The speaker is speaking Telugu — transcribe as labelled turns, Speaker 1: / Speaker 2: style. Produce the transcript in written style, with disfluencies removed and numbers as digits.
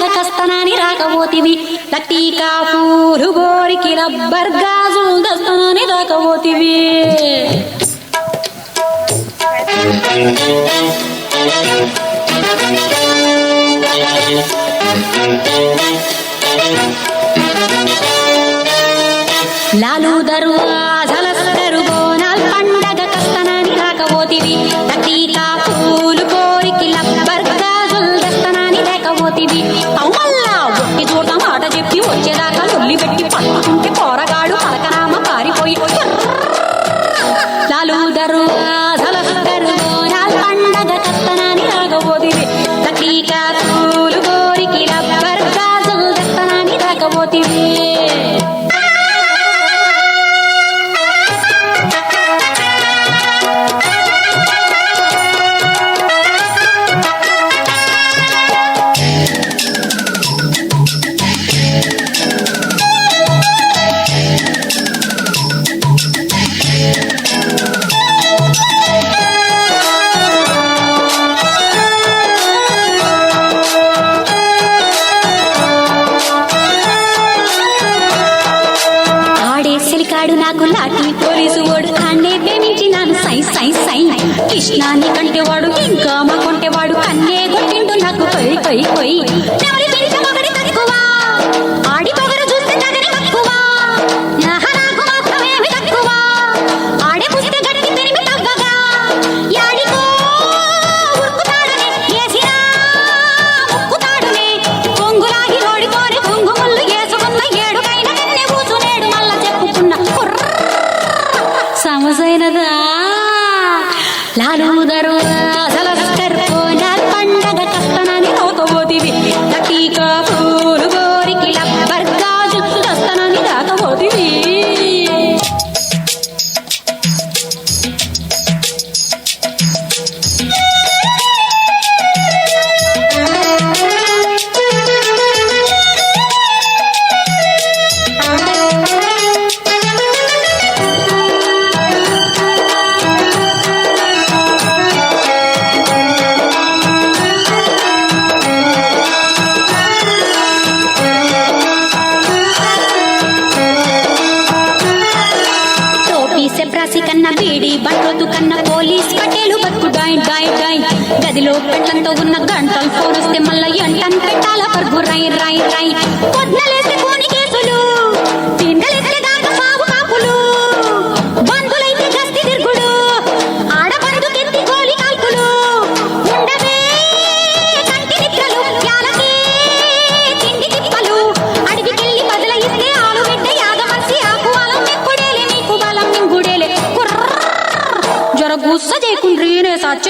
Speaker 1: పండగ కస్తనాని రాకపోతివి లట్టీకా పూలు గోరికి రబ్బర్ గాజులు దస్తనాని రాకపోతివి లాలు దర్వాజల బోనాల్ పండగ కస్తనాని రాకపోతివి లట్టీకా పూలు కోరికి లబ్బర్ గాజులు దస్తనాని లేకపోతివి అవుమల్లా ఒట్టి చోట మాట చెప్పి వచ్చేదాకా లొల్లి పెట్టి పట్టుకుంటే పోరగాడు పలకనామ పారిపోయి లాలు దర్వాజల బోనాల్ పండగ కస్తనాని రాకపోతివి లట్టీకా పూలు కోరికి లబ్బర్ గాజులు దస్తనాని రాకపోతివి నాకు లాఠీ పోలీసు వాడు అన్నే ప్రేమించి నాను సై సై సై కృష్ణాన్ని కంటేవాడు ఇంకా మా కొంటేవాడు కన్నే కొట్టిండు నాకు కొయ్ కొయ్ కొయ్ ఎవరి పెంచ మగడి తక్కువ ఆడి పొగరు చూస్తే తగని తక్కువ నాకు మాత్రమేమి తక్కువ ఆడే పుస్తే గట్టి తిరిగి తగ్గగా యాడికో ఉరుకుతాడనే ఏసినా ముక్కుతాడునే కొంగులాగి ఓడిపోని కుంగుముళ్ళు వేసుకున్న ఏడుకైన కన్నే కూసునేడు మళ్ళా చెప్పుకున్న సమజైనదా లాలు దర్వాజల బోనాల్ పండగ కస్తనాని రాకపోతివి లట్టీకా పూలు గోరికి లబ్బర్ గాజులు దస్తనాని రాకపోతివి సెప్రాసి కన్నా బీడి బంట్రోతు కన్నా పోలీస్ పటేలు బతుకు డాయ్ డాయ్ డాయ్ గదిలో పెంట్లంతో ఉన్న గంటలు ఫోనిస్తే మళ్ళా ఎంటన్ పెట్టాల పరుగు రై రై రై పొద్దులేస్తే కోని కేసులు తిండలేస్తే దాక సాగు కాపులు బంధులైతే గస్తి తిరుగుడు ఆడబందుకెత్తి గోలి కాల్పులు ఉండవే కంటి నిద్రలు యాలకి తిండి తిప్పలు అడవికెళ్ళి బదులయిస్తే ఆలు బిడ్డ యాగమర్సి ఆకు అలం ఎక్కుడేలే నీకు బలం నింగుడేలే జర గుస్స చేయకుండ్రీ నే సచ్చ